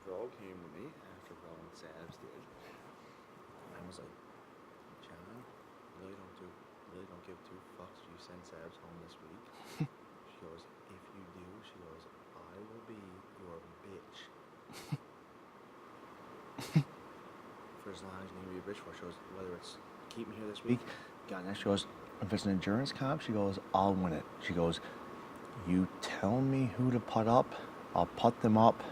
Ro came to me after Ro and Sabs did, and was like, John, really don't give two fucks if you send Sabs home this week. She goes, if you do, she goes, I will be your bitch. For as long as you need to be a bitch for. She goes, whether it's keep me here this week, God, next she goes, if it's an endurance comp, she goes, I'll win it. She goes, you tell me who to put up, I'll put them up.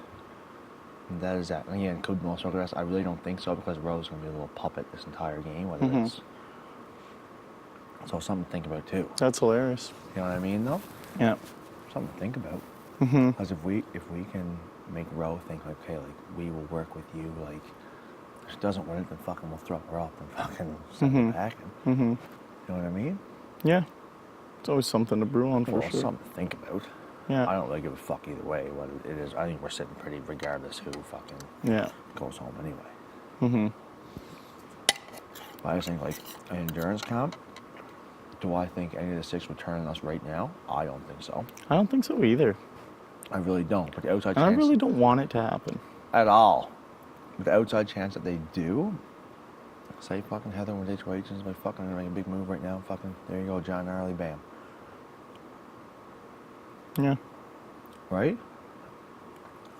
And that is that. And again, could most of the rest, I really don't think so, because Rose's going to be a little puppet this entire game, whether it's... So something to think about, too. That's hilarious. You know what I mean, though? Yeah. Something to think about. Mm-hmm. Because if we can make Ro think, like, okay, like, we will work with you, like, if she doesn't win it, then fucking we'll throw her up and fucking send her packing. Mm-hmm. You know what I mean? Yeah. It's always something to brew on, for sure. Something to think about. Yeah. I don't really give a fuck either way what it is. I think we're sitting pretty regardless who fucking goes home anyway. Mm-hmm. But I just think, like, an endurance comp, do I think any of the six would turn on us right now? I don't think so. I don't think so either. I really don't. But the outside And chance... I really don't want it to happen. At all. But the outside chance that they do, say fucking Heather when they trade agents, like, fucking gonna make a big move right now, fucking, there you go, Jon and Arlie, bam. Yeah. Right?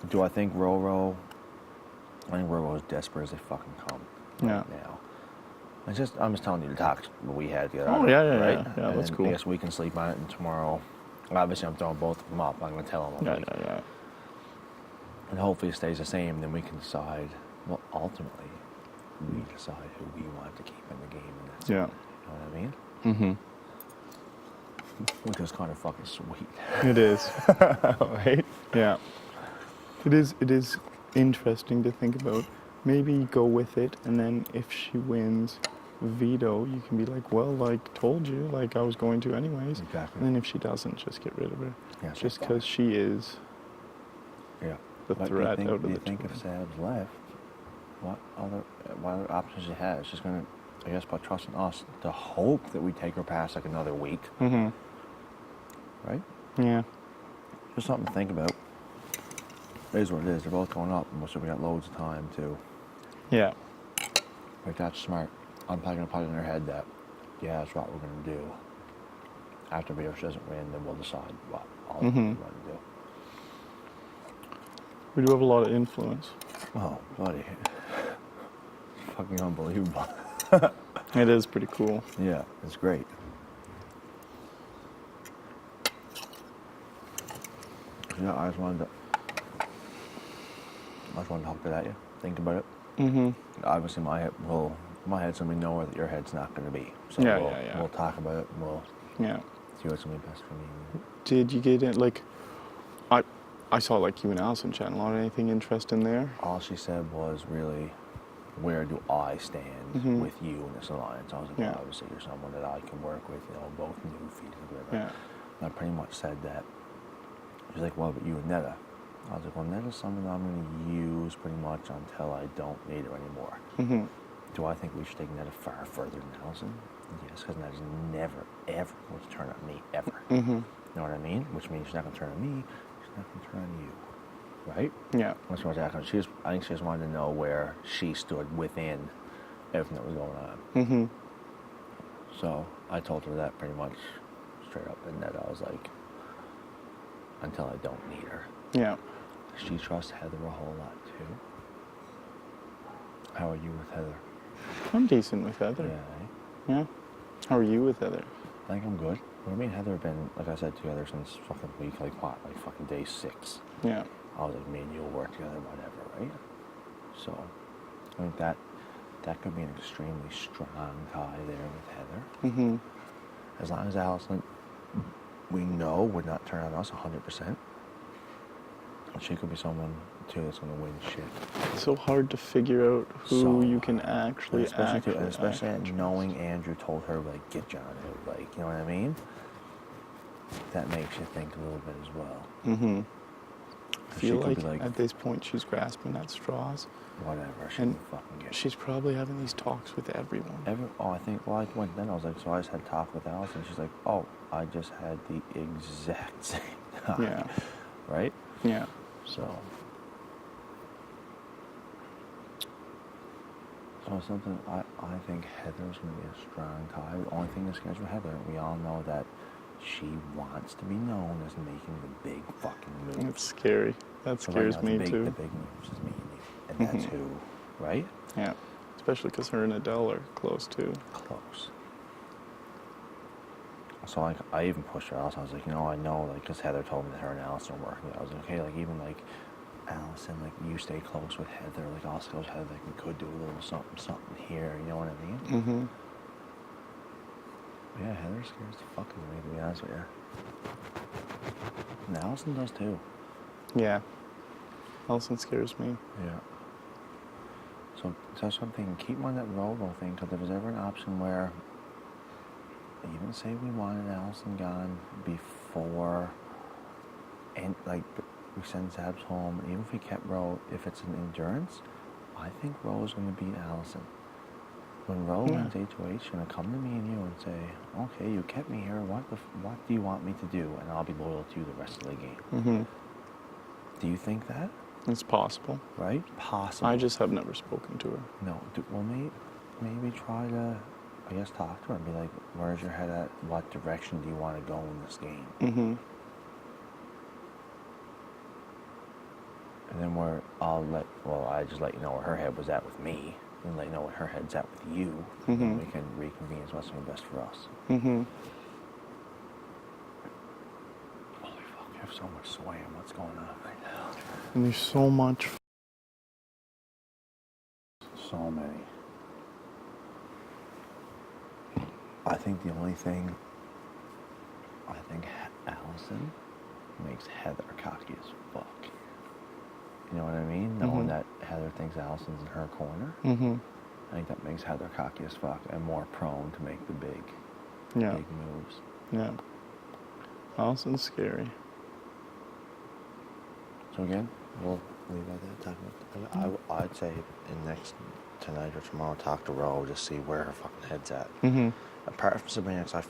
Do I think Roro... I think Roro is desperate as they fucking come right now. I'm just telling you the talks we had together. Oh, right? Yeah, that's cool. I guess we can sleep on it, and tomorrow, obviously I'm throwing both of them up. I'm going to tell them. Yeah. And hopefully it stays the same, then we can decide, well, ultimately, we decide who we want to keep in the game. And that's it. You know what I mean? Mm-hmm. Which is kind of fucking sweet. It is. Right? Yeah. It is interesting to think about. Maybe go with it, and then if she wins veto, you can be like, well, like, told you, like, I was going to anyways. Exactly. And then if she doesn't, just get rid of her. Yeah, just because she is the threat out of the two. Do you think if Sab's left, what other options she has? She's going to, I guess, put trust in us to hope that we take her past, like, another week. Mm-hmm. Right? Yeah. Just something to think about. It is what it is. They're both going up, and so we got loads of time to... Yeah. Like, that's smart. I'm probably going to put it in her head that, yeah, that's what we're going to do. After Vito doesn't win, then we'll decide what all we want to do. We do have a lot of influence. Oh, bloody. Fucking unbelievable. It is pretty cool. Yeah, it's great. Yeah, I just wanted to talk about you. Think about it. Mm-hmm. Obviously, my head's going to be nowhere that your head's not going to be. So we'll talk about it, and we'll see what's going to be best for me. Did you get it, like, I saw, like, you and Allison chatting a lot. Anything interesting there? All she said was really, where do I stand with you in this alliance? I was like, well, obviously you're someone that I can work with, both new feet and whatever. Yeah. And I pretty much said that. She's like, well, but you and Netta. I was like, well, Netta's someone I'm going to use pretty much until I don't need her anymore. Mm-hmm. Do I think we should take Netta far further than Allison? Yes, because Netta's never, ever going to turn on me, ever. Mm-hmm. You know what I mean? Which means she's not going to turn on me, she's not going to turn on you. Right? Yeah. That's what I was asking. I think she just wanted to know where she stood within everything that was going on. Mm-hmm. So I told her that pretty much straight up, and that I was like, until I don't need her. Yeah. She trusts Heather a whole lot too. How are you with Heather? I'm decent with Heather. Yeah. Yeah. How are you with Heather? I think I'm good. Well, me and Heather have been, like I said, together since fucking week, like fucking day 6. Yeah. I was like, me and you will work together, whatever, right? So, I think that could be an extremely strong tie there with Heather. Mm-hmm. As long as Allison, we know, would not turn on us 100%. She could be someone, too, that's going to win shit. It's so hard to figure out who you can actually especially knowing Andrew told her, like, get Jon out, like, you know what I mean? That makes you think a little bit as well. Mm-hmm. I feel like at this point she's grasping at straws. Whatever, she can fucking get it. She's probably having these talks with everyone. I think, well, I went then, I was like, so I just had talk with Allison. She's like, oh, I just had the exact same talk. Yeah. Right? Yeah. So, So something, I think Heather's going to be a strong tie. The only thing that scares with Heather, we all know that she wants to be known as making the big fucking moves. It's scary. That So scares right now, me the too. big moves is me and you. And that's who, right? Yeah. Especially because her and Adele are close too. Close. So like, I even pushed her out. So I was like, I know, like, because Heather told me that her and Allison are working. I was like, okay, like, even like Allison, like, you stay close with Heather. Like, I'll stay close with Heather. Like, we could do a little something here. You know what I mean? Mm-hmm. But yeah, Heather scares the fuck out of me, to be honest with you. And Allison does too. Yeah. Allison scares me. Yeah. So that's something. Keep on that Rovo thing, because if there's ever an option where, even say we wanted Allison gone before, and like we send Zabs home, even if we kept Ro, if it's an endurance, I think Ro is going to beat Allison. When Ro wins HOH, she's going to come to me and you and say, okay, you kept me here, what do you want me to do? And I'll be loyal to you the rest of the game. Mm-hmm. Do you think that? It's possible. Right? Possible. I just have never spoken to her. No. Well, maybe try to, I guess, talk to her and be like, where's your head at? What direction do you want to go in this game? Mm-hmm. And then I just let you know where her head was at with me, and let you know where her head's at with you, and then we can reconvene as what's best for us. Mm-hmm. Holy fuck, you have so much sway on what's going on right now. And there's so much. So many. I think the only thing, Allison makes Heather cocky as fuck. You know what I mean? Knowing that Heather thinks Allison's in her corner. Mm-hmm. I think that makes Heather cocky as fuck and more prone to make the big moves. Yeah. Allison's scary. So again, we'll leave it at that. I'd say tonight or tomorrow, talk to Ro, just see where her fucking head's at. Mm-hmm. Apart from Sabrina, because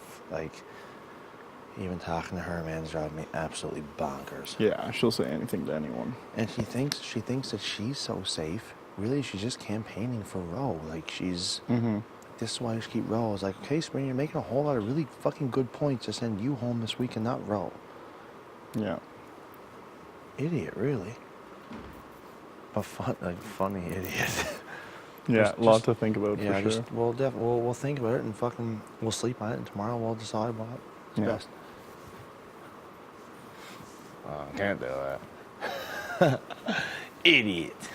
even talking to her, man, is driving me absolutely bonkers. Yeah, she'll say anything to anyone. And she thinks that she's so safe. Really, she's just campaigning for Ro. Like, she's... Mm-hmm. This is why I just keep Ro. I was like, okay, Sabrina, you're making a whole lot of really fucking good points to send you home this week and not Ro. Yeah. Idiot, really. But funny idiot. Yeah, a lot to think about, for sure. We'll think about it and we'll sleep on it, and tomorrow we'll decide what's best. Can't do that. Idiot.